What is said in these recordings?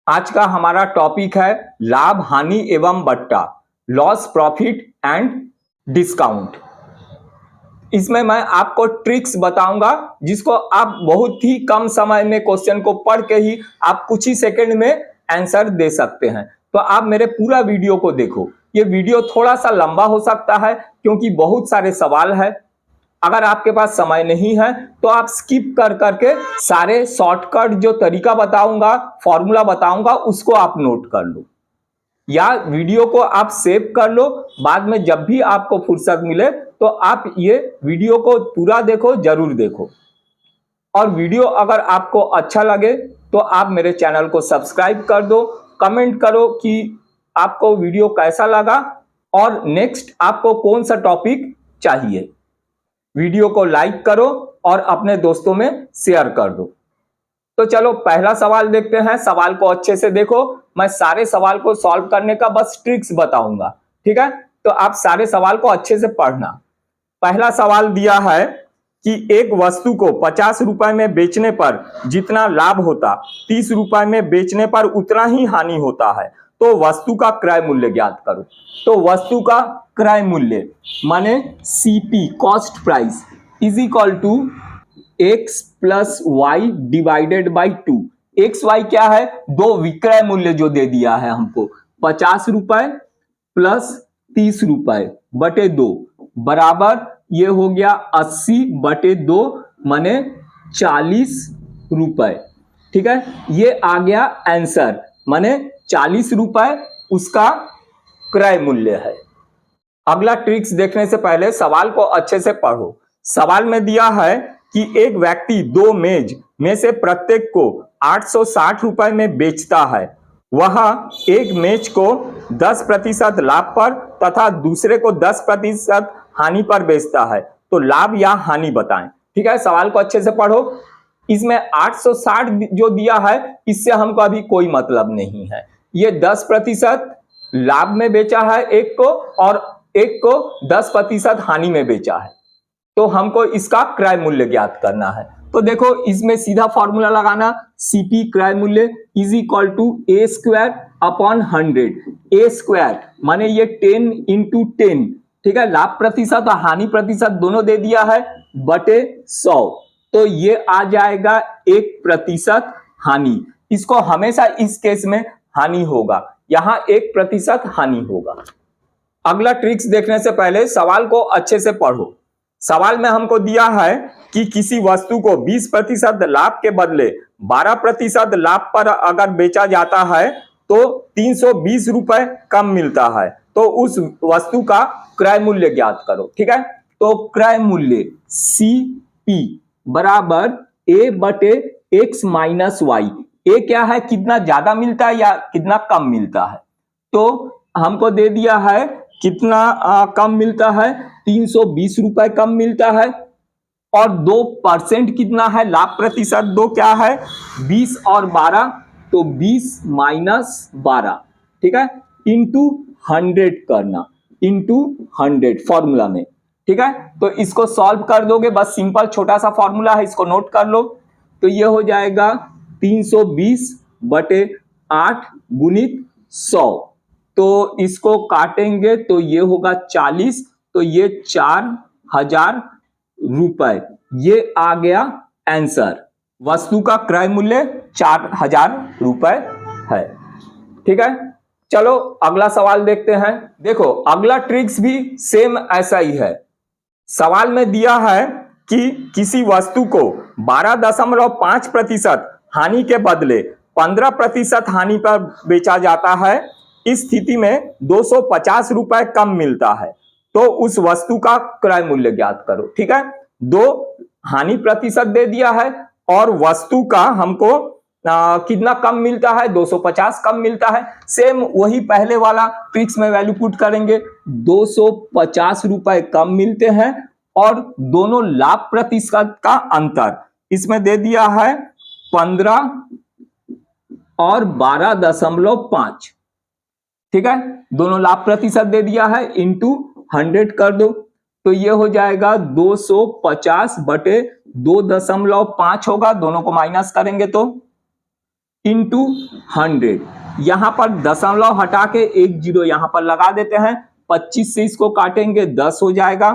आज का हमारा टॉपिक है लाभ हानि एवं बट्टा, लॉस प्रॉफिट एंड डिस्काउंट। इसमें मैं आपको ट्रिक्स बताऊंगा जिसको आप बहुत ही कम समय में क्वेश्चन को पढ़ के ही आप कुछ ही सेकंड में आंसर दे सकते हैं। तो आप मेरे पूरा वीडियो को देखो। ये वीडियो थोड़ा सा लंबा हो सकता है क्योंकि बहुत सारे सवाल है। अगर आपके पास समय नहीं है तो आप स्किप कर करके सारे शॉर्टकट जो तरीका बताऊंगा, फॉर्मूला बताऊंगा, उसको आप नोट कर लो या वीडियो को आप सेव कर लो। बाद में जब भी आपको फुर्सत मिले तो आप ये वीडियो को पूरा देखो, जरूर देखो। और वीडियो अगर आपको अच्छा लगे तो आप मेरे चैनल को सब्सक्राइब कर दो, कमेंट करो कि आपको वीडियो कैसा लगा और नेक्स्ट आपको कौन सा टॉपिक चाहिए। वीडियो को लाइक करो और अपने दोस्तों में शेयर कर दो। तो चलो पहला सवाल देखते हैं। सवाल को अच्छे से देखो, मैं सारे सवाल को सॉल्व करने का बस ट्रिक्स बताऊंगा, ठीक है? तो आप सारे सवाल को अच्छे से पढ़ना। पहला सवाल दिया है कि एक वस्तु को 50 रुपए में बेचने पर जितना लाभ होता, 30 रुपए में बेचने पर उतना ही हानि होता है, तो वस्तु का क्रय मूल्य ज्ञात करो। तो वस्तु का क्रय मूल्य माने CP, cost price, is equal to x plus Y divided by 2। X Y क्या है? दो विक्रय मूल्य जो दे दिया है हमको, 50 रुपए प्लस 30 रुपए बटे 2 बराबर ये हो गया 80 बटे 2 माने 40 रुपए, ठीक है? ये आ गया आंसर, माने 40 रुपए उसका क्रय मूल्य है। अगला ट्रिक्स देखने से पहले सवाल को अच्छे से पढ़ो। सवाल में दिया है कि एक व्यक्ति दो मेज में से प्रत्येक को 860 रुपए में बेचता है। वह एक मेज को 10% लाभ पर तथा दूसरे को 10% हानि पर बेचता है, तो लाभ या हानि बताएं। ठीक है, सवाल को अच्छे से पढ़ो। इसमें 860 जो दिया है इससे हमको अभी कोई मतलब नहीं है। ये 10% लाभ में बेचा है एक को और एक को 10% हानि में बेचा है, तो हमको इसका क्रय मूल्य ज्ञात करना है। तो देखो इसमें सीधा फॉर्मूला लगाना, सीपी क्रय मूल्य is equal to a square upon 100। A square माने ये 10 इंटू 10, ठीक है? लाभ प्रतिशत और हानि प्रतिशत दोनों दे दिया है, बटे 100, तो ये आ जाएगा 1% हानि। इसको हमेशा इस केस में हानि होगा, यहां 1% हानि होगा। अगला ट्रिक्स देखने से पहले सवाल को अच्छे से पढ़ो। सवाल में हमको दिया है कि किसी वस्तु को 20% लाभ के बदले 12% लाभ पर अगर बेचा जाता है तो 320 रुपए कम मिलता है, तो उस वस्तु का क्रय मूल्य ज्ञात करो। ठीक है, तो क्रय मूल्य CP बराबर A बटे X माइनस वाई। ए क्या है? कितना ज्यादा मिलता है या कितना कम मिलता है? तो हमको दे दिया है कितना कम मिलता है, 320 रुपए कम मिलता है। और 2% कितना है? लाभ प्रतिशत 2 क्या है? 20 और 12, तो 20 माइनस 12, ठीक है, इंटू 100 करना, इंटू 100 फॉर्मूला में। ठीक है, तो इसको सॉल्व कर दोगे, बस सिंपल छोटा सा फॉर्मूला है, इसको नोट कर लो। तो ये हो जाएगा 320 बटे 8 गुणित 100, तो इसको काटेंगे तो ये होगा 40, तो ये 4000 रुपए, ये आ गया आंसर। वस्तु का क्रय मूल्य 4000 रुपए है। ठीक है, चलो अगला सवाल देखते हैं। देखो अगला ट्रिक्स भी सेम ऐसा ही है। सवाल में दिया है कि किसी वस्तु को 12.5% हानि के बदले 15% हानि पर बेचा जाता है। इस स्थिति में 250 रुपए कम मिलता है, तो उस वस्तु का क्रय मूल्य ज्ञात करो। ठीक है, 2 हानि प्रतिशत दे दिया है और वस्तु का हमको कितना कम मिलता है? 250 कम मिलता है। सेम वही पहले वाला ट्रिक्स में वैल्यू पुट करेंगे, 250 रुपए कम मिलते हैं और दोनों लाभ प्रतिशत का अंतर इसमें दे दिया है 15 और 12.5। ठीक है, दोनों लाभ प्रतिशत दे दिया है, इंटू 100 कर दो, तो ये हो जाएगा 250 बटे 2.5 होगा, दोनों को माइनस करेंगे तो इंटू 100। यहां पर दशमलव हटा के एक जीरो यहां पर लगा देते हैं। 25 से इसको काटेंगे 10 हो जाएगा,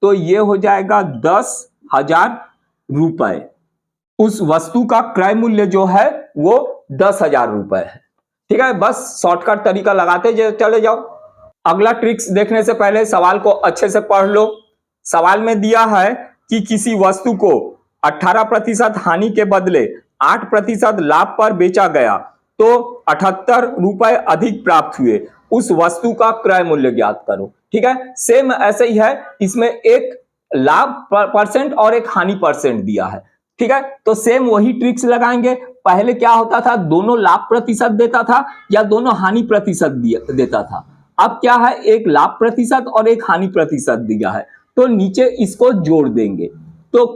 तो ये हो जाएगा 10,000 रुपए। उस वस्तु का क्रय मूल्य जो है वो 10,000 रुपए है। ठीक है, बस शॉर्टकट तरीका लगाते चले जाओ। अगला ट्रिक्स देखने से पहले सवाल को अच्छे से पढ़ लो। सवाल में दिया है कि किसी वस्तु को 18% हानि के बदले 8% लाभ पर बेचा गया तो 78 रुपए अधिक प्राप्त हुए। उस वस्तु का क्रय मूल्य ज्ञात करो। ठीक है, सेम ऐसे ही है, इसमें एक लाभ परसेंट और एक हानि परसेंट दिया है। ठीक है, तो सेम वही ट्रिक्स लगाएंगे। पहले क्या होता था, दोनों लाभ प्रतिशत देता था या दोनों हानि प्रतिशत देता था। अब क्या है, एक लाभ प्रतिशत और एक हानि प्रतिशत दिया है, तो नीचे इसको जोड़ देंगे तो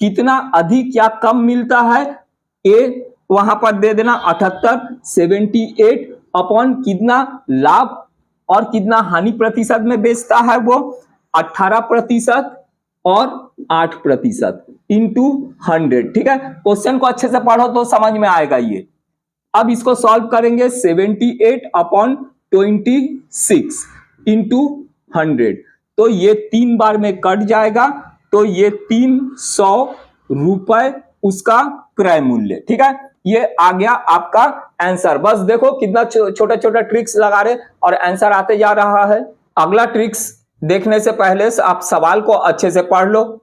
कितना अधिक या कम मिलता है, ए वहां पर दे देना 78, 78 अपॉन कितना लाभ और कितना हानि प्रतिशत में बेचता है वो 18% और 8% इंटू 100। ठीक है, क्वेश्चन को अच्छे से पढ़ो तो समझ में आएगा ये। अब इसको सॉल्व करेंगे 78 अपॉन 26 इंटू 100, तो ये 3 बार में कट जाएगा, तो ये 300 रुपए उसका क्रय मूल्य। ठीक है, ये आ गया आपका आंसर। बस देखो कितना छोटा छोटा ट्रिक्स लगा रहे और आंसर आते जा रहा है। अगला ट्रिक्स देखने से पहले आप सवाल को अच्छे से पढ़ लो।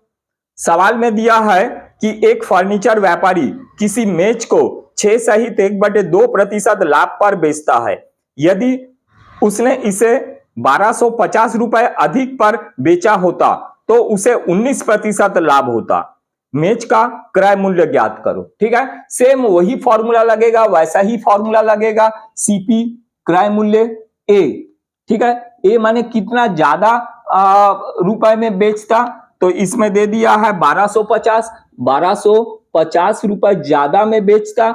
सवाल में दिया है कि एक फर्नीचर व्यापारी किसी मेज को 6 सहित 1/2% लाभ पर बेचता है। यदि उसने इसे 1250 रुपए अधिक पर बेचा होता तो उसे 19% लाभ होता। मेज का क्रय मूल्य ज्ञात करो। ठीक है, सेम वही फॉर्मूला लगेगा, वैसा ही फॉर्मूला लगेगा। सीपी क्रय मूल्य ए। ठीक है, ए माने कितना ज्यादा रुपए में बेचता, तो इसमें दे दिया है 1250 रुपए ज्यादा में बेचता,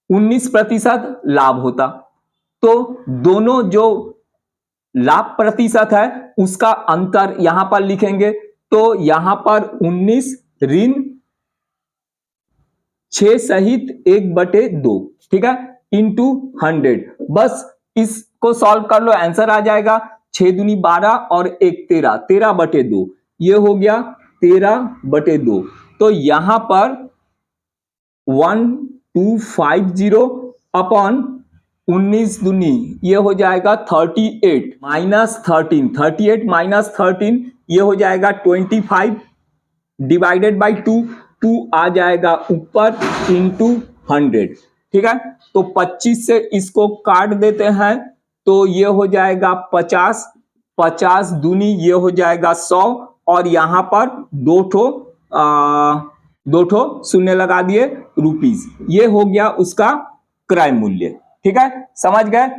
19% लाभ होता। तो दोनों जो लाभ प्रतिशत है उसका अंतर यहां पर लिखेंगे, तो यहां पर 19 ऋण 6 सहित 1/2। ठीक है, इंटू 100। बस इसको सॉल्व कर लो, आंसर आ जाएगा। 6 दूनी 12 और 1 13, 13/2। ये हो गया 13/2। तो यहां पर 1250 अपॉन 19 दूनी ये हो जाएगा 38 माइनस 13, 38 माइनस 13 ये हो जाएगा 25 डिवाइडेड बाई 2 आ जाएगा ऊपर इंटू 100। ठीक है, तो 25 से इसको काट देते हैं तो ये हो जाएगा 50, 50 दूनी ये हो जाएगा 100 और यहां पर दो ठो शून्य लगा दिए रुपीस। ये हो गया उसका क्रय मूल्य। ठीक है, समझ गए।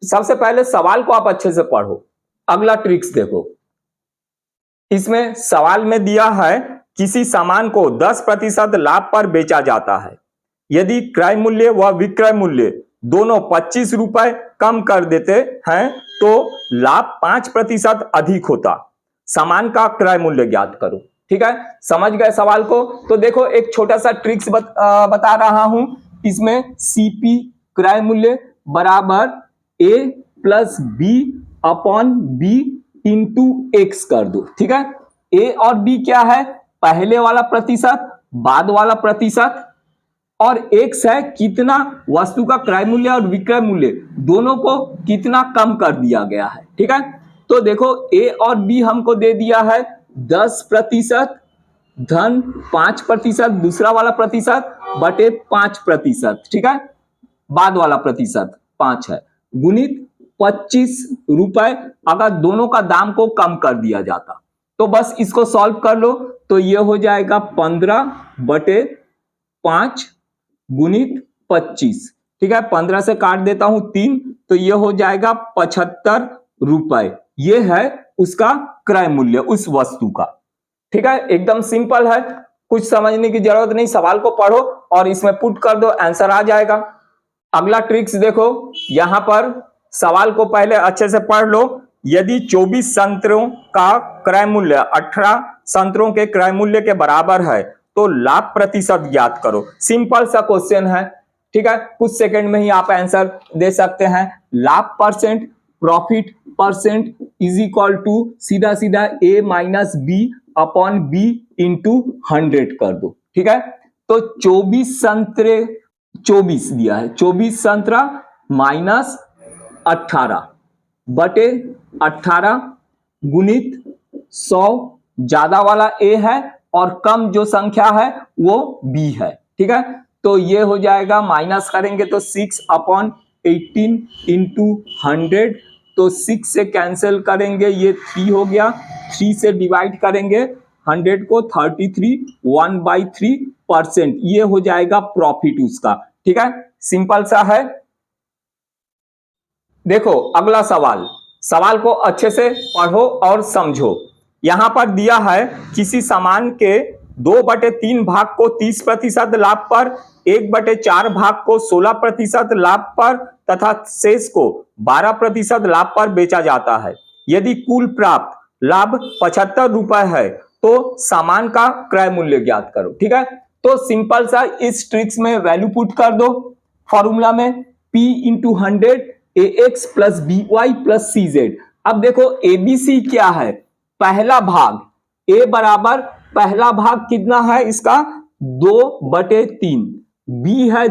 सबसे पहले सवाल को आप अच्छे से पढ़ो। अगला ट्रिक्स देखो, इसमें सवाल में दिया है किसी सामान को 10% लाभ पर बेचा जाता है। यदि क्रय मूल्य व विक्रय मूल्य दोनों 25 रुपए कम कर देते हैं तो लाभ 5% अधिक होता। सामान का क्रय मूल्य ज्ञात करो। ठीक है, समझ गए सवाल को। तो देखो एक छोटा सा ट्रिक्स बता रहा हूं। इसमें सीपी क्रय मूल्य बराबर a plus b upon b into x कर दो। ठीक है, ए और बी क्या है, पहले वाला प्रतिशत बाद वाला प्रतिशत, और एक्स है कितना वस्तु का क्रय मूल्य और विक्रय मूल्य दोनों को कितना कम कर दिया गया है। ठीक है, तो देखो ए और बी हमको दे दिया है 10% धन 5%, दूसरा वाला प्रतिशत बटे 5%। ठीक है, बाद वाला प्रतिशत 5 है, गुणित 25 रुपए अगर दोनों का दाम को कम कर दिया जाता। तो बस इसको सॉल्व कर लो, तो ये हो जाएगा 15/5 गुणित 25। ठीक है, 15 से काट देता हूं 3, तो ये हो जाएगा 75 रुपए। ये है उसका क्रय मूल्य उस वस्तु का। ठीक है, एकदम सिंपल है, कुछ समझने की जरूरत नहीं। सवाल को पढ़ो और इसमें पुट कर दो, आंसर आ जाएगा। अगला ट्रिक्स देखो, यहां पर सवाल को पहले अच्छे से पढ़ लो। यदि 24 संतरों का क्रय मूल्य 18 संतरों के क्रय मूल्य के बराबर है तो लाभ प्रतिशत ज्ञात करो। सिंपल सा क्वेश्चन है, ठीक है, कुछ सेकंड में ही आप आंसर दे सकते हैं। लाभ percent, profit percent is equal to सीधा सीधा a minus b upon b into 100 कर दो। ठीक है, तो 24 संतरे 24 दिया है, 24 संतरा माइनस 18 बटे 18 गुणित 100, ज्यादा वाला ए है और कम जो संख्या है वो बी है। ठीक है, तो ये हो जाएगा, माइनस करेंगे तो 6 अपॉन 18 इंटू 100, तो 6 से कैंसिल करेंगे, ये 3 हो गया, 3 से डिवाइड करेंगे 100 को, 33 1/3%, ये हो जाएगा प्रॉफिट उसका। ठीक है, सिंपल सा है। देखो अगला सवाल, सवाल को अच्छे से पढ़ो और समझो। यहां पर दिया है किसी सामान के 2/3 भाग को 30% लाभ पर, 1/4 भाग को 16% लाभ पर तथा शेष को 12% लाभ पर बेचा जाता है। यदि कुल प्राप्त लाभ 75 रुपए है तो सामान का क्रय मूल्य ज्ञात करो। ठीक है, तो सिंपल सा इस ट्रिक्स में वैल्यू पुट कर दो फॉर्मूला में, P into 100 AX plus BY plus CZ। अब देखो ABC क्या है, पहला भाग, A बराबर पहला भाग कितना है इसका 2/3, B है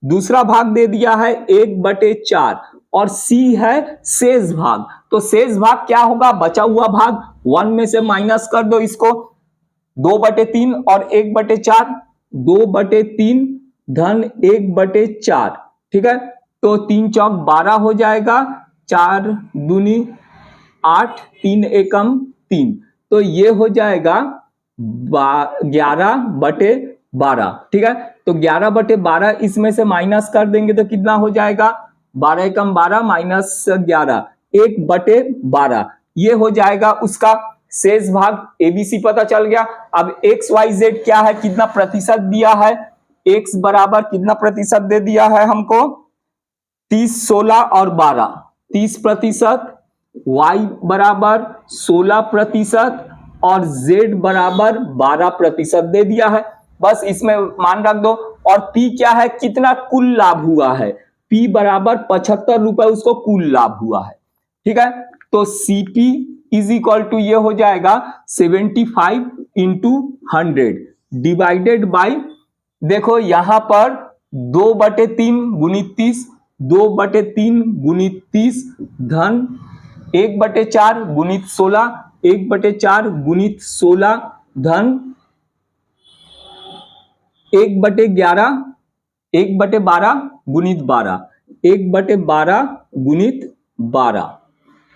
दूसरा भाग दे दिया है 1/4 और C है शेष भाग। तो शेष भाग क्या होगा, बचा हुआ भाग, 1 में से माइनस कर दो इसको, 2/3 और 1/4, 2/3 धन 1/4। ठीक है, तो 3 चौक 12 हो जाएगा, 4 दूनी 8, 3 एकम 3, तो ये हो जाएगा 11/12। ठीक है, तो 11/12 इसमें से माइनस कर देंगे तो कितना हो जाएगा, 12 एकम 12 माइनस 11, 1/12, ये हो जाएगा उसका शेष भाग। ABC पता चल गया। अब XYZ क्या है, कितना प्रतिशत दिया है, X बराबर कितना प्रतिशत दे दिया है हमको, 30, 16 और 12, 30%, Y बराबर 16% और Z बराबर 12% दे दिया है। बस इसमें मान रख दो। और P क्या है, कितना कुल लाभ हुआ है, P बराबर 75 रुपए उसको कुल लाभ हुआ है। ठीक है, तो CP इज इक्वल टू ये हो जाएगा 75 इंटू 100 डिवाइडेड बाई, देखो यहां पर 2/3 गुणित 30, 2/3 गुणित 30 धन 1/4 गुणित 16, 1/4 गुणित 16 धन 1/11, 1/12 गुणित 12, 1/12 गुणित 12।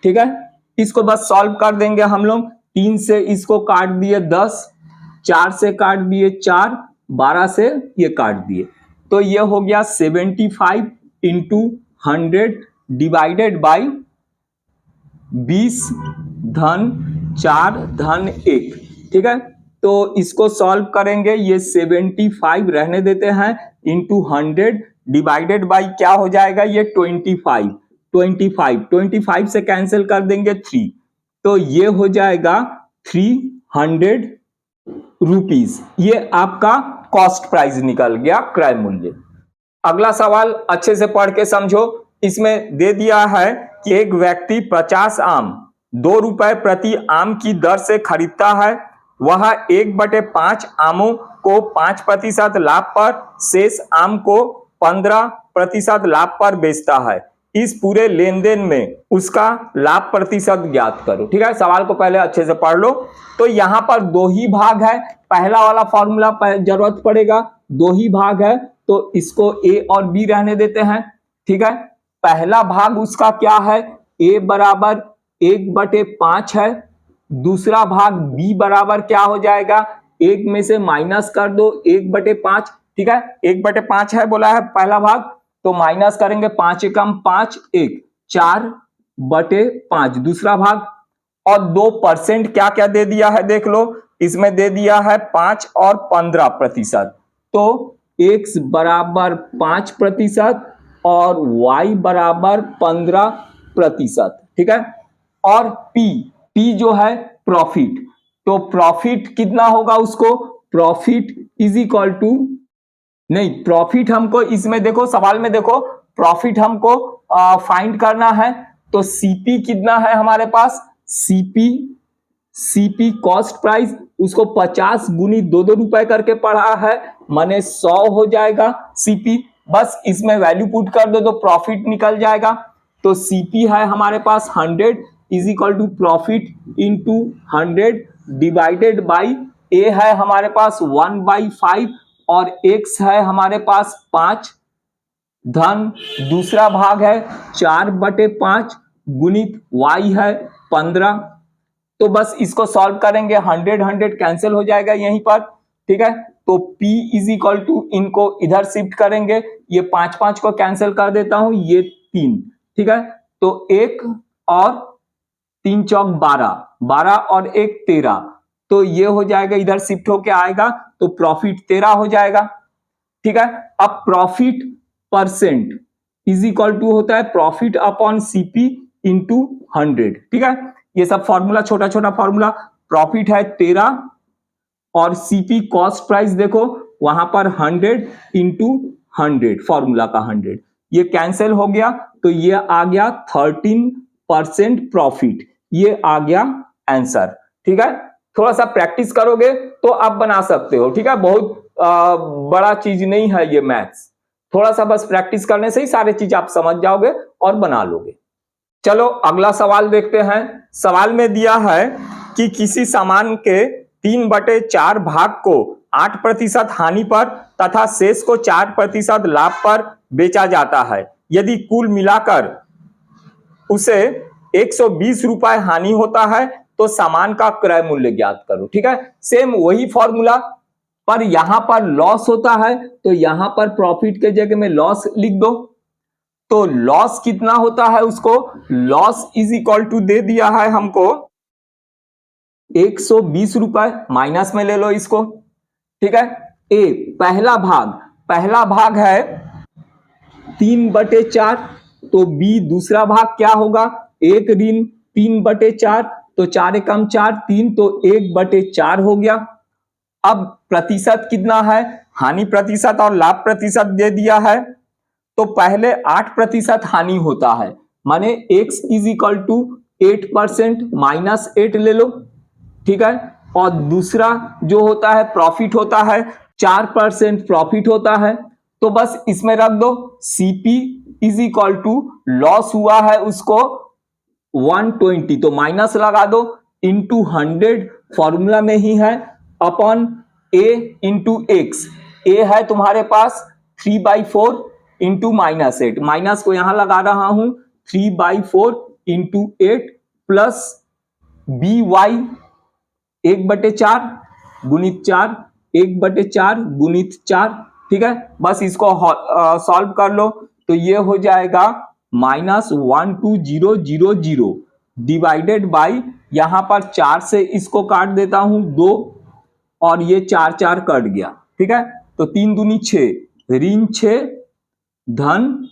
ठीक है, इसको बस सॉल्व कर देंगे हम लोग। 3 से इसको काट दिए 10, 4 से काट दिए 4, 12 से ये काट दिए, तो ये हो गया 75 इंटू 100 डिवाइडेड बाई 20 धन 4 धन 1। ठीक है, तो इसको सॉल्व करेंगे, ये 75 रहने देते हैं इंटू 100 डिवाइडेड बाई क्या हो जाएगा, ये 25 से कैंसिल कर देंगे 3, तो ये हो जाएगा 300 रुपीज। ये आपका कॉस्ट प्राइस निकल गया, क्रय मूल्य। अगला सवाल अच्छे से पढ़ के समझो। इसमें दे दिया है कि एक व्यक्ति 50 आम 2 रुपए प्रति आम की दर से खरीदता है। वह 1/5 आमों को 5% लाभ पर, शेष आम को 15% लाभ पर बेचता है। इस पूरे लेन देन में उसका लाभ प्रतिशत ज्ञात करो। ठीक है, सवाल को पहले अच्छे से पढ़ लो। तो यहां पर 2 ही भाग है, पहला वाला फॉर्मूला जरूरत पड़ेगा, 2 ही भाग है तो इसको A और B रहने देते हैं। ठीक है, पहला भाग उसका क्या है, A बराबर 1/5 है, दूसरा भाग B बराबर क्या हो जाएगा, 1 में से माइनस कर दो 1/5। ठीक है, 1/5 है बोला है पहला भाग, तो माइनस करेंगे 5 एकम 5, 1 4/5 दूसरा भाग। और 2% क्या क्या दे दिया है देख लो, इसमें दे दिया है 5 और 15%, तो x बराबर 5% और y बराबर 15%। ठीक है, और p जो है प्रॉफिट, तो प्रॉफिट कितना होगा उसको, प्रॉफिट इज इक्वल टू नहीं, प्रॉफिट हमको इसमें देखो, सवाल में देखो, प्रॉफिट हमको फाइंड करना है। तो सीपी कितना है हमारे पास, सीपी कॉस्ट प्राइस, उसको 50 गुनी 2-2 रुपए करके पढ़ा है, माने 100 हो जाएगा सीपी। बस इसमें वैल्यू पुट कर दो तो प्रॉफिट निकल जाएगा। तो सीपी है हमारे पास 100 is equal to profit into 100 divided by a है हमारे पास 1/5 और एक्स है हमारे पास 5 धन दूसरा भाग है 4/5 गुणित y है 15। तो बस इसको सॉल्व करेंगे, 100 कैंसिल हो जाएगा यहीं पर, ठीक है। तो P इज इक्वल टू, इनको इधर शिफ्ट करेंगे, ये 5 को कैंसिल कर देता हूं, ये 3, ठीक है। तो 1 और 3 चौक 12 और 1 13, तो ये हो जाएगा, इधर शिफ्ट होके आएगा तो प्रॉफिट 13 हो जाएगा, ठीक है। अब profit percent is equal to होता है प्रॉफिट अपॉन सीपी इंटू 100, ठीक है। ये सब फॉर्मूला, छोटा छोटा फॉर्मूला। प्रॉफिट है 13 और सीपी कॉस्ट प्राइस देखो वहां पर 100 इंटू 100, फॉर्मूला का 100, ये कैंसिल हो गया तो ये आ गया 13% प्रॉफिट, ये आ गया आंसर, ठीक है। थोड़ा सा प्रैक्टिस करोगे तो आप बना सकते हो, ठीक है। बहुत बड़ा चीज नहीं है ये मैथ्स, थोड़ा सा बस प्रैक्टिस करने से ही सारे चीज आप समझ जाओगे और बना लोगे। चलो अगला सवाल देखते हैं। सवाल में दिया है कि किसी सामान के 3/4 भाग को 8% हानि पर तथा शेष को 4% लाभ पर बेचा जाता है। यदि कुल मिलाकर उसे 120 रुपए हानि होता है तो सामान का क्रय मूल्य ज्ञात करो, ठीक है। सेम वही फॉर्मूला, पर यहां पर लॉस होता है तो यहां पर प्रॉफिट के जगह में लॉस लिख दो। तो लॉस कितना होता है, उसको लॉस इज इक्वल टू दे दिया है हमको 120 रुपए, माइनस में ले लो इसको, ठीक है। ए पहला भाग है 3/4, तो बी दूसरा भाग क्या होगा, 1 ऋण 3/4, तो 4 एकम 4, 3, तो 1/4 हो गया। अब प्रतिशत कितना है, हानि प्रतिशत और लाभ प्रतिशत दे दिया है। तो पहले 8% हानि होता है, माने x is equal to 8% minus 8 ले लो, ठीक है। और दूसरा जो होता है प्रॉफिट होता है 4% प्रॉफिट होता है, तो बस इसमें रख दो CP is equal to loss हुआ है उसको 120, तो माइनस लगा दो इंटू 100 फॉर्मूला में ही है अपॉन ए इंटू एक्स। ए है तुम्हारे पास 3/4 इंटू -8, माइनस को यहां लगा रहा हूं 3/4 इंटू 8 प्लस बी वाई 1/4 गुणित 4, 1/4 गुणित 4, ठीक है। बस इसको सॉल्व कर लो तो ये हो जाएगा -12000 डिवाइडेड बाई, यहां पर 4 से इसको काट देता हूं 2 और ये 4 कट गया, ठीक है। तो 3 दूनी 6, ऋण 6 धन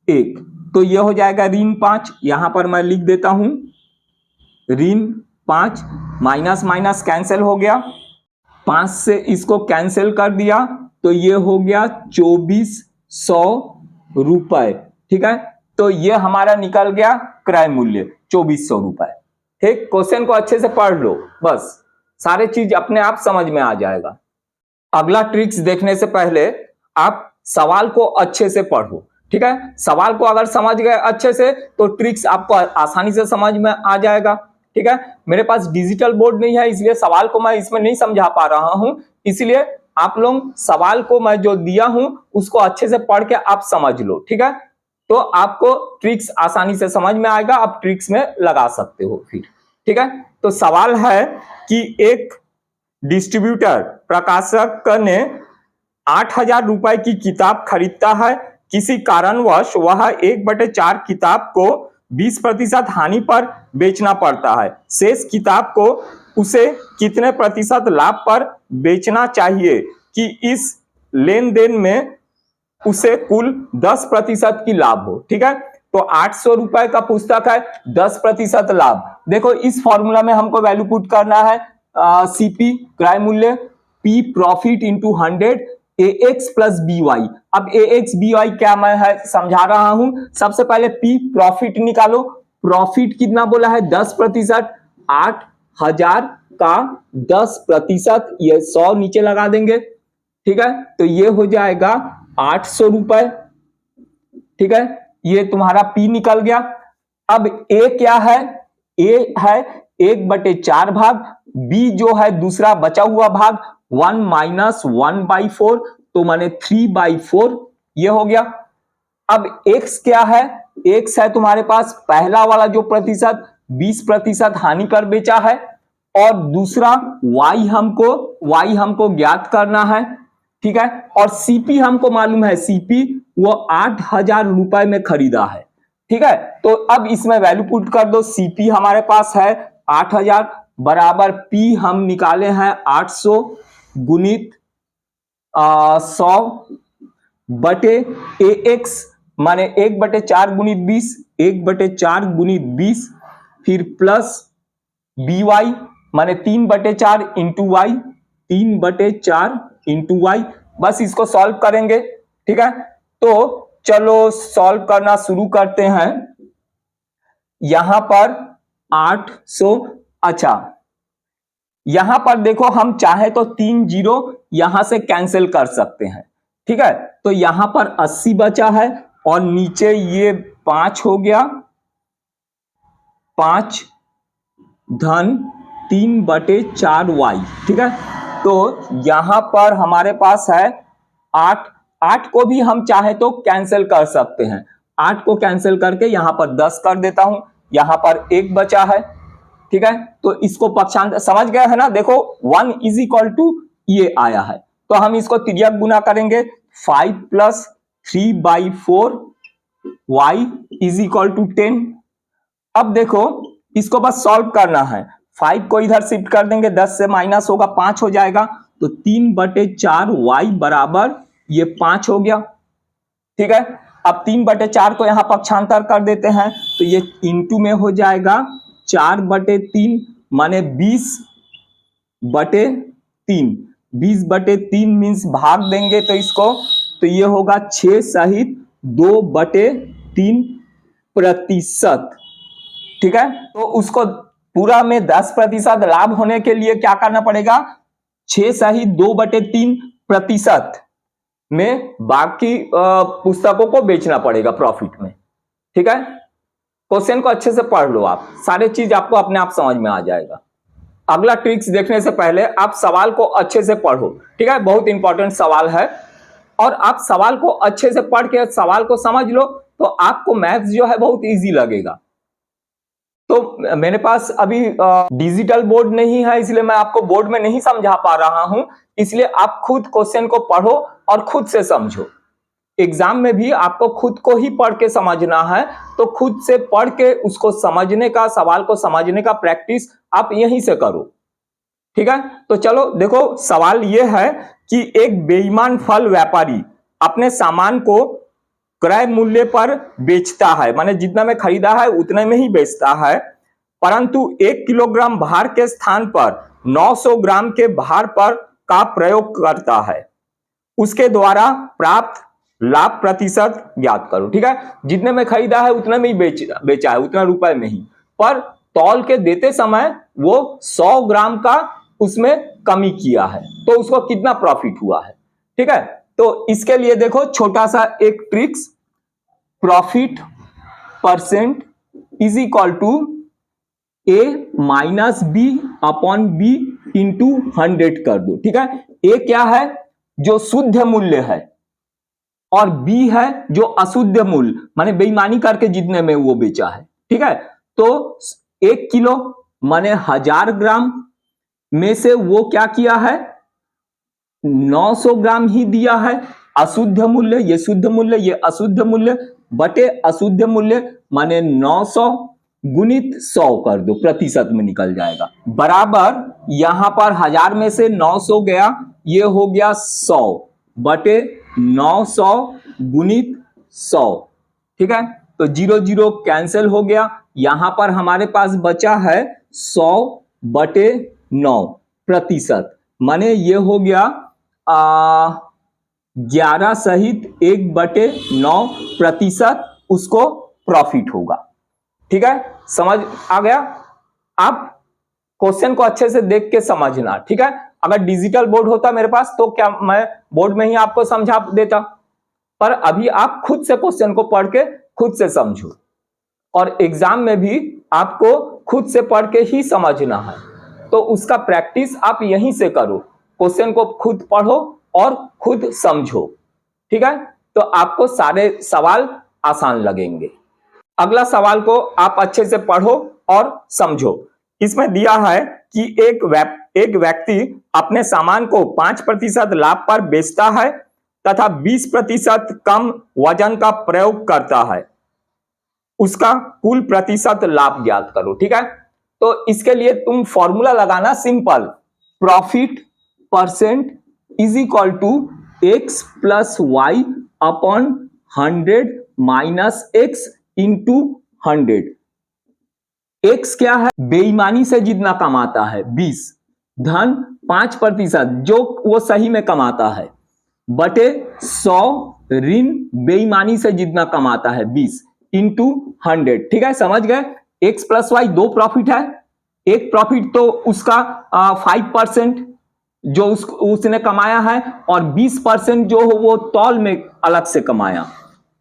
1, तो ये हो जाएगा ऋण 5, यहां पर मैं लिख देता हूं ऋण 5, माइनस माइनस कैंसिल हो गया, 5 से इसको कैंसिल कर दिया तो ये हो गया 2400 रुपए, ठीक है। तो ये हमारा निकल गया क्रय मूल्य 2400 रुपए, ठीक। क्वेश्चन को अच्छे से पढ़ लो, बस सारे चीज अपने आप समझ में आ जाएगा। अगला ट्रिक्स देखने से पहले आप सवाल को अच्छे से पढ़ो, ठीक है। सवाल को अगर समझ गए अच्छे से तो ट्रिक्स आपको आसानी से समझ में आ जाएगा, ठीक है। मेरे पास डिजिटल बोर्ड नहीं है इसलिए सवाल को मैं इसमें नहीं समझा पा रहा हूं, इसलिए आप लोग सवाल को मैं जो दिया हूं उसको अच्छे से पढ़ के आप समझ लो, ठीक है। तो आपको ट्रिक्स आसानी से समझ में आएगा, आप ट्रिक्स में लगा सकते हो फिर, ठीक है। तो सवाल है कि एक डिस्ट्रीब्यूटर प्रकाशक ने 8000 रुपए की किताब खरीदता है, किसी कारणवश वह 1/4 किताब को 20% हानि पर बेचना पड़ता है, शेष किताब को उसे कितने प्रतिशत लाभ पर बेचना चाहिए कि इस लेन देन में उसे कुल 10% की लाभ हो, ठीक है। तो 800 रुपए का पुस्तक है, 10% लाभ। देखो इस फॉर्मूला में हमको वैल्यू पुट करना है सीपी क्रय मूल्य, पी प्रॉफिट इंटू 100, ए एक्स प्लस बी वाई। अब ए एक्स बी वाई क्या मैं है समझा रहा हूं। सबसे पहले पी प्रॉफिट निकालो। प्रॉफिट कितना बोला है 10%। 8,000 का 10%, ये 100 नीचे लगा देंगे, ठीक है। तो ये हो जाएगा 800 रुपए, ठीक है। ये तुम्हारा पी निकल गया। अब ए क्या है, ए है 1/4 भाग, बी जो है दूसरा बचा हुआ भाग 1 - 1/4, तो माने 3/4 ये हो गया। अब x क्या है, x है तुम्हारे पास पहला वाला जो प्रतिशत 20% हानि कर बेचा है, और दूसरा y हमको ज्ञात करना है, ठीक है। और सीपी हमको मालूम है, सीपी वो 8,000 रुपए में खरीदा है, ठीक है। तो अब इसमें वैल्यू पुट कर दो। सीपी हमारे पास है 8,000 बराबर पी हम निकाले हैं 800 गुणित 100 बटे ए एक्स माने 1/4 गुणित 20, 1/4 गुणित 20, फिर प्लस बी वाई माने 3/4 इंटू वाई, 3/4 इंटू वाई। बस इसको सॉल्व करेंगे, ठीक है। तो चलो सॉल्व करना शुरू करते हैं। यहां पर 800, अच्छा यहां पर देखो हम चाहे तो 3 जीरो यहां से कैंसिल कर सकते हैं, ठीक है। तो यहां पर 80 बचा है और नीचे ये 5 हो गया, 5 धन 3/4 वाई, ठीक है। तो यहां पर हमारे पास है 8 को भी हम चाहे तो कैंसिल कर सकते हैं। 8 को कैंसिल करके यहां पर 10 कर देता हूं, यहां पर 1 बचा है, ठीक है। तो इसको पक्षांतर समझ गए है ना। देखो 1 = ये आया है, तो हम इसको तिर्यक गुना करेंगे। 5 + 3/4 y = 10। अब देखो इसको बस सॉल्व करना है। 5 को इधर शिफ्ट कर देंगे, 10 से माइनस होगा 5 हो जाएगा, तो 3/4 y बराबर ये 5 हो गया, ठीक है। अब 3/4 को यहां पक्षांतर कर देते हैं, तो ये इंटू में हो जाएगा 4/3 माने 20/3। 20/3 मीन्स भाग देंगे तो इसको, तो ये होगा 6 सहित 2/3%, ठीक है। तो उसको पूरा में 10% लाभ होने के लिए क्या करना पड़ेगा, 6 सहित 2/3% में बाकी पुस्तकों को बेचना पड़ेगा प्रॉफिट में, ठीक है। क्वेश्चन को अच्छे से पढ़ लो, आप सारे चीज आपको अपने आप समझ में आ जाएगा। अगला ट्रिक्स देखने से पहले आप सवाल को अच्छे से पढ़ो, ठीक है। बहुत इंपॉर्टेंट सवाल है, और आप सवाल को अच्छे से पढ़ के सवाल को समझ लो तो आपको मैथ्स जो है बहुत इजी लगेगा। तो मेरे पास अभी डिजिटल बोर्ड नहीं है, इसलिए मैं आपको बोर्ड में नहीं समझा पा रहा हूं, इसलिए आप खुद क्वेश्चन को पढ़ो और खुद से समझो। एग्जाम में भी आपको खुद को ही पढ़ के समझना है, तो खुद से पढ़ के उसको समझने का, सवाल को समझने का प्रैक्टिस आप यहीं से करो, ठीक है। तो चलो देखो सवाल यह है कि एक बेईमान फल व्यापारी अपने सामान को क्रय मूल्य पर बेचता है, माने जितना में खरीदा है उतने में ही बेचता है, परंतु 1 किलोग्राम भार के स्थान पर 900 ग्राम के भार पर का प्रयोग करता है। उसके द्वारा प्राप्त लाभ प्रतिशत ज्ञात करो, ठीक है। जितने में खरीदा है उतने में ही बेचा है, उतना रुपए में ही, पर तौल के देते समय वो 100 ग्राम का उसमें कमी किया है, तो उसको कितना प्रॉफिट हुआ है, ठीक है। तो इसके लिए देखो छोटा सा एक tricks, profit percent is equal to A - B/B into 100 कर दो, ठीक है। A क्या है, जो शुद्ध मूल्य है, और B है जो अशुद्ध मूल्य, माने बेईमानी करके जितने में वो बेचा है, ठीक है। तो 1 किलो माने 1000 ग्राम में से वो क्या किया है, 900 ग्राम ही दिया है। अशुद्ध मूल्य, ये शुद्ध मूल्य, ये अशुद्ध मूल्य, बटे अशुद्ध मूल्य माने 900 गुणित 100 कर दो, प्रतिशत में निकल जाएगा, बराबर यहां पर 1000 में से 900 गया, ये हो गया 100 बटे 900 गुणित 100, ठीक है। तो 0 0 कैंसिल हो गया, यहां पर हमारे पास बचा है 100 बटे 9 प्रतिशत, माने ये हो गया 11 सहित 1/9% उसको प्रॉफिट होगा। ठीक है, समझ आ गया? आप क्वेश्चन को अच्छे से देख के समझना। ठीक है, अगर डिजिटल बोर्ड होता मेरे पास तो क्या मैं बोर्ड में ही आपको समझा देता, पर अभी आप खुद से क्वेश्चन को पढ़ के खुद से समझो, और एग्जाम में भी आपको खुद से पढ़ के ही समझना है, तो उसका प्रैक्टिस आप यहीं से करो। क्वेश्चन को खुद पढ़ो और खुद समझो। ठीक है, तो आपको सारे सवाल आसान लगेंगे। अगला सवाल को आप अच्छे से पढ़ो और समझो। इसमें दिया है कि एक व्यक्ति अपने सामान को 5% लाभ पर बेचता है तथा 20% कम वजन का प्रयोग करता है, उसका कुल प्रतिशत लाभ ज्ञात करो। ठीक है, तो इसके लिए तुम फॉर्मूला लगाना simple, profit percent is equal to x plus y upon 100 minus x into 100। X क्या है? बेईमानी से जितना कमाता है 20, धन 5% जो वो सही में कमाता है, बटे 100 ऋण बेईमानी से जितना कमाता है 20 इंटू 100। ठीक है, समझ गए? एक्स प्लस वाई 2 प्रॉफिट है, एक प्रॉफिट तो उसका 5% जो उसने कमाया है, और 20% जो हो वो तौल में अलग से कमाया,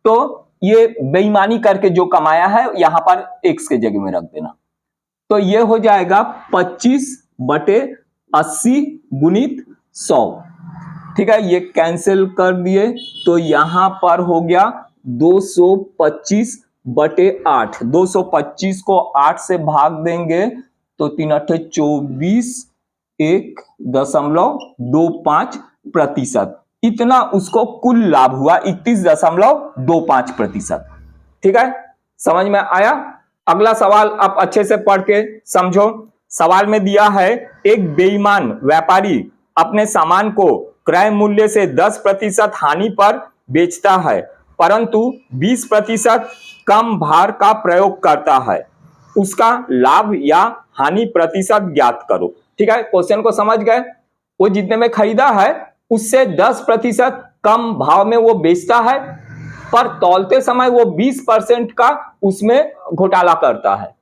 तो ये बेईमानी करके जो कमाया है यहां पर एक्स के जगह में रख देना, तो ये हो जाएगा 25/80 गुणित 100। ठीक है, ये कैंसिल कर दिए तो यहां पर हो गया 225/8। 225 को 8 से भाग देंगे तो 3 8 24, 1.25%। इतना उसको कुल लाभ हुआ 31.25%। ठीक है, समझ में आया? अगला सवाल आप अच्छे से पढ़ के समझो। सवाल में दिया है एक बेईमान व्यापारी अपने सामान को क्रय मूल्य से 10% हानि पर बेचता है, परंतु 20% कम भार का प्रयोग करता है, उसका लाभ या हानि प्रतिशत ज्ञात करो। ठीक है, क्वेश्चन को समझ गए? वो जितने में खरीदा है उससे 10% कम भाव में वो बेचता है, पर तौलते समय वो 20% का उसमें घोटाला करता है,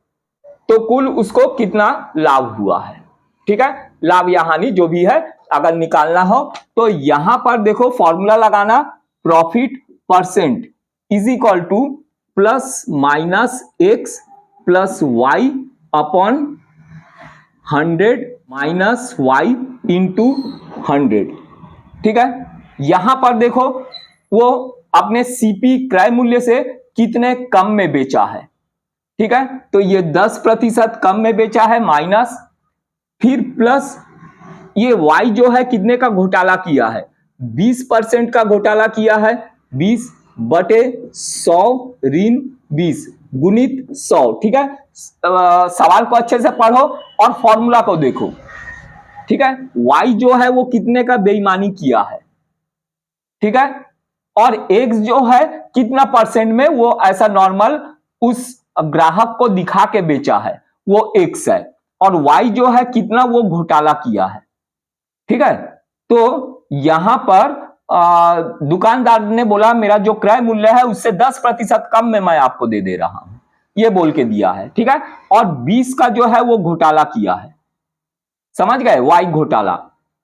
तो कुल उसको कितना लाभ हुआ है। ठीक है, लाभ या हानि जो भी है अगर निकालना हो तो यहां पर देखो फॉर्मूला लगाना, profit percent is equal to plus minus x plus y upon 100 minus y into 100। ठीक है, यहां पर देखो वो अपने सीपी क्रय मूल्य से कितने कम में बेचा है। ठीक है, तो ये 10% कम में बेचा है, माइनस, फिर प्लस ये y जो है कितने का घोटाला किया है? 20% का घोटाला किया है, 20/100 ऋण 20 गुणित 100। ठीक है, सवाल को अच्छे से पढ़ो और फॉर्मूला को देखो। ठीक है, y जो है वो कितने का बेईमानी किया है, ठीक है, और x जो है कितना परसेंट में वो ऐसा नॉर्मल उस ग्राहक को दिखा के बेचा है, वो x है, और y जो है कितना वो घोटाला किया है। ठीक है, तो यहां पर दुकानदार ने बोला मेरा जो क्रय मूल्य है उससे 10% कम में मैं आपको दे रहा हूं, ये बोल के दिया है। ठीक है, और 20 का जो है वो घोटाला किया है, समझ गए? y घोटाला,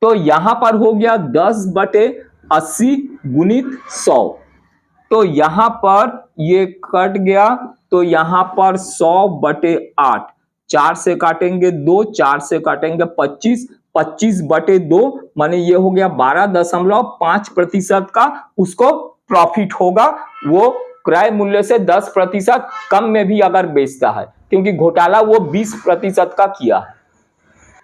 तो यहां पर हो गया 10/80 गुणित 100, तो यहां पर ये कट गया, तो यहां पर 100/8, 4 से काटेंगे 2, 4 से काटेंगे 25, 25/2 माने ये हो गया 12.5% का उसको प्रॉफिट होगा। वो क्रय मूल्य से 10% कम में भी अगर बेचता है, क्योंकि घोटाला वो 20% का किया है।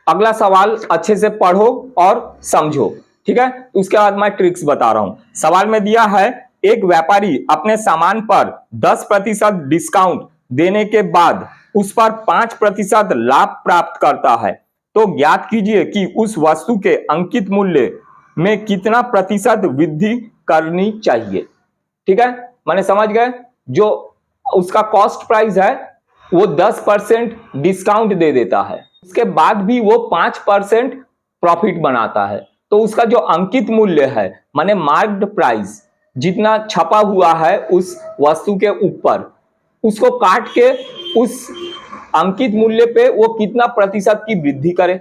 अगला सवाल अच्छे से पढ़ो और समझो। ठीक है, उसके बाद मैं ट्रिक्स बता रहा हूं। सवाल में दिया है एक व्यापारी अपने सामान पर 10% डिस्काउंट देने के बाद उस पर 5% लाभ प्राप्त करता है, तो ज्ञात कीजिए कि उस वस्तु के अंकित मूल्य में कितना प्रतिशत वृद्धि करनी चाहिए। ठीक है, माने समझ गए? जो उसका कॉस्ट प्राइस है वो 10% डिस्काउंट दे देता है, उसके बाद भी वो 5% प्रॉफिट बनाता है, तो उसका जो अंकित मूल्य है माने मार्क्ड प्राइस जितना छपा हुआ है उस वस्तु के ऊपर, उसको काट के उस अंकित मूल्य पे वो कितना प्रतिशत की वृद्धि करे,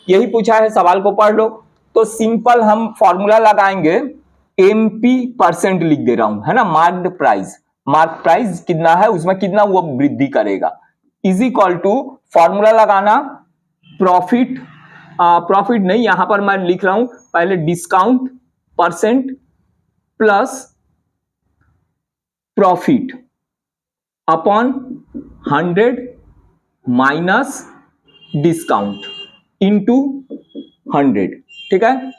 यही पूछा है। सवाल को पढ़ लो। तो सिंपल हम फॉर्मूला लगाएंगे, एमपी परसेंट लिख दे रहा हूं, है ना। मार्क्ड प्राइस, मार्क प्राइस कितना है उसमें कितना वो वृद्धि करेगा, इज इक्वल टू फॉर्मूला लगाना प्रॉफिट, प्रॉफिट नहीं यहां पर मैं लिख रहा हूं पहले, discount percent plus profit upon 100 minus discount into 100, ठीक है।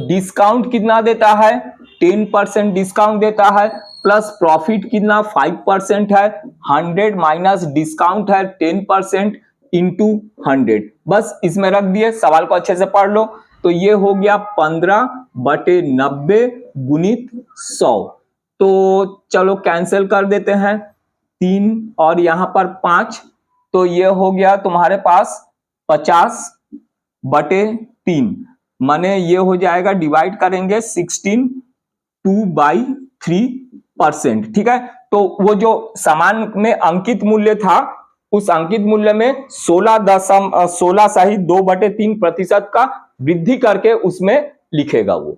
डिस्काउंट कितना देता है, 10% डिस्काउंट देता है, प्लस प्रॉफिट कितना 5% है, 100 माइनस डिस्काउंट है 10% इंटू 100, बस इसमें रख दिए। सवाल को अच्छे से पढ़ लो। तो ये हो गया 15/90 गुणित 100। तो चलो कैंसिल कर देते हैं, 3 और यहां पर 5, तो ये हो गया तुम्हारे पास 50/3, माने ये हो जाएगा, डिवाइड करेंगे 16 2/3%, ठीक है। तो वो जो सामान में अंकित मूल्य था उस अंकित मूल्य में 16 सहित 2/3% का वृद्धि करके उसमें लिखेगा वो।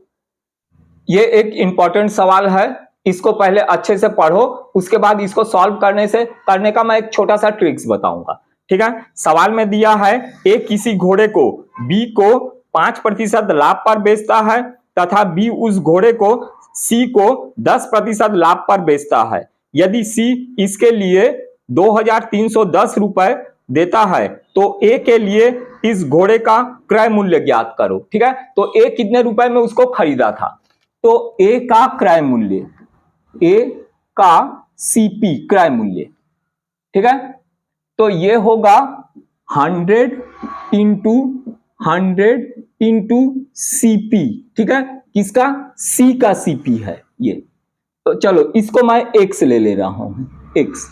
ये एक इंपॉर्टेंट सवाल है, इसको पहले अच्छे से पढ़ो, उसके बाद इसको सॉल्व करने का मैं एक छोटा सा ट्रिक्स बताऊंगा, ठीक है। सवाल में दिया है ए किसी घोड़े को बी को 5% लाभ पर बेचता है तथा बी उस घोड़े को सी को 10% लाभ पर बेचता है। यदि सी इसके लिए 2310 रुपए देता है तो ए के लिए इस घोड़े का क्रय मूल्य ज्ञात करो, ठीक है। तो ए कितने रुपए में उसको खरीदा था, तो ए का क्रय मूल्य, ए का सीपी क्रय मूल्य, ठीक है। तो ये होगा 100 इंटू 100 इंटू सीपी, ठीक है। किसका, सी का सीपी है ये। तो चलो इसको मैं एक्स ले रहा हूं, x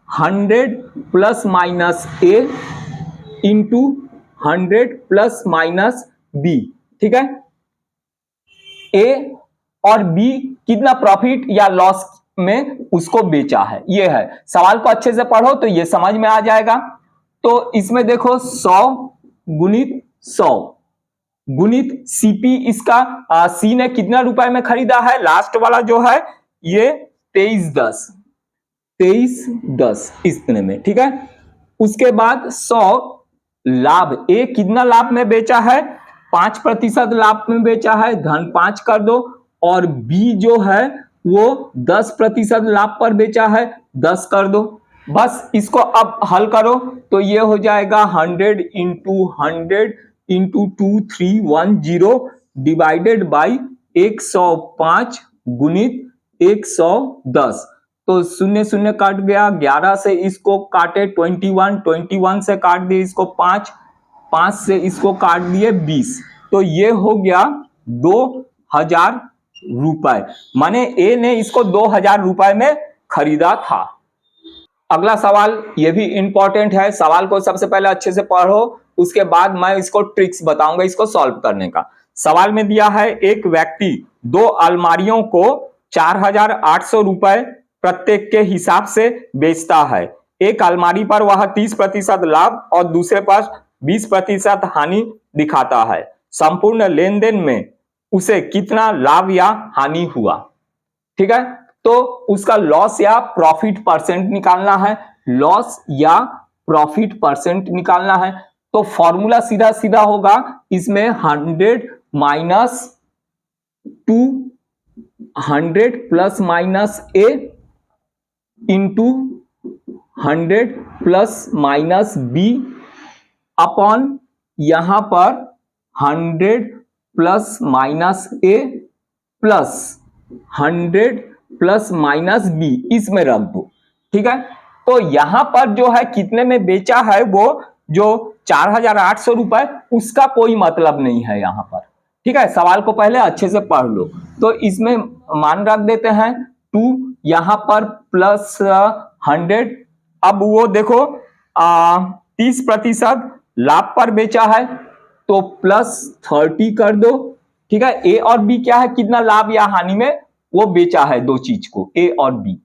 100 plus minus a into 100 plus minus B, ठीक है। ए और बी कितना प्रॉफिट या लॉस में उसको बेचा है, ये है। सवाल को अच्छे से पढ़ो तो ये समझ में आ जाएगा। तो इसमें देखो 100 गुणित 100 गुणित सीपी, इसका सी ने कितना रुपए में खरीदा है, लास्ट वाला जो है ये 2310 इतने में, ठीक है। उसके बाद 100 लाभ, ए कितना लाभ में बेचा है, 5% लाभ में बेचा है, धन 5 कर दो, और बी जो है वो 10% लाभ पर बेचा है, 10 कर दो। बस इसको अब हल करो तो ये हो जाएगा 100 इंटू 100 इंटू 2310 डिवाइडेड बाई 105 गुणित 110। तो 0 0 काट गया, 11 से इसको काटे 21 से काट दिए इसको 5 से इसको काट दिए 20, तो ये हो गया 2000 रुपए, माने ए ने इसको 2000 रुपए में खरीदा था। अगला सवाल ये भी इंपॉर्टेंट है, सवाल को सबसे पहले अच्छे से पढ़ो, उसके बाद मैं इसको ट्रिक्स बताऊंगा इसको सॉल्व करने का। सवाल में दिया है एक व्यक्ति 2 अलमारियों को 4800 रुपए प्रत्येक के हिसाब से बेचता है। एक अलमारी पर वह 30% लाभ और दूसरे पर 20% हानि दिखाता है। संपूर्ण लेनदेन में उसे कितना लाभ या हानि हुआ, ठीक है। तो उसका लॉस या प्रॉफिट परसेंट निकालना है, लॉस या प्रॉफिट परसेंट निकालना है। तो फॉर्मूला सीधा सीधा होगा, इसमें 100 minus 200 plus minus a into 100 plus minus b upon यहां पर 100 plus minus a plus 100 plus minus b, इसमें रख दो, ठीक है। तो यहां पर जो है कितने में बेचा है, वो जो 4800 रुपए, उसका कोई मतलब नहीं है यहां पर, ठीक है। सवाल को पहले अच्छे से पढ़ लो। तो इसमें मान रख देते हैं 2, यहां पर प्लस 100, अब वो देखो 30% लाभ पर बेचा है, तो +30 कर दो। ठीक है, ए और बी क्या है, कितना लाभ या हानि में वो बेचा है दो चीज को, ए और बी।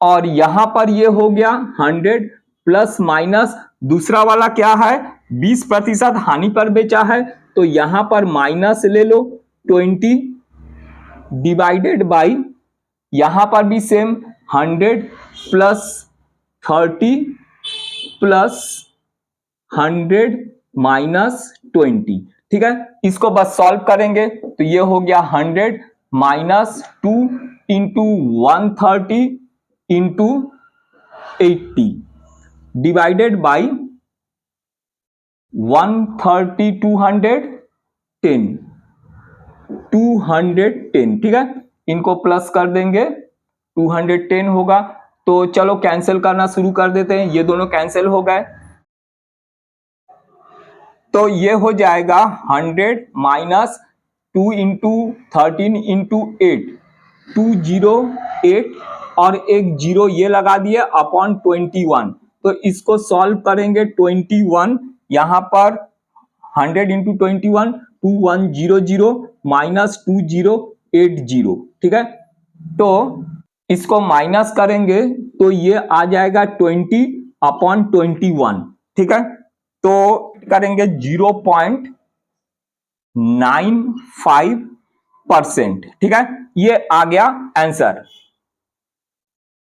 और यहां पर ये हो गया 100 प्लस माइनस दूसरा वाला क्या है 20% हानि पर बेचा है, तो यहां पर माइनस ले लो 20 डिवाइडेड बाई, यहां पर भी सेम 100 प्लस 30 प्लस 100 माइनस 20। ठीक है, इसको बस सॉल्व करेंगे तो ये हो गया 100 minus 2 into 130 into 80 divided by 130 210 210। ठीक है, इनको प्लस कर देंगे 210 होगा। तो चलो कैंसिल करना शुरू कर देते हैं, ये दोनों कैंसिल हो गए। तो ये हो जाएगा 100 माइनस 2 इंटू 13 इंटू 8 208 और एक जीरो ये लगा दिए अपॉन 21। तो इसको सॉल्व करेंगे 21, यहां पर 100 इंटू 21 2100 माइनस 2080। ठीक है, तो इसको माइनस करेंगे तो ये आ जाएगा 20 अपॉन 21। ठीक है, तो करेंगे 0.95%। ठीक है, ये आ गया आंसर।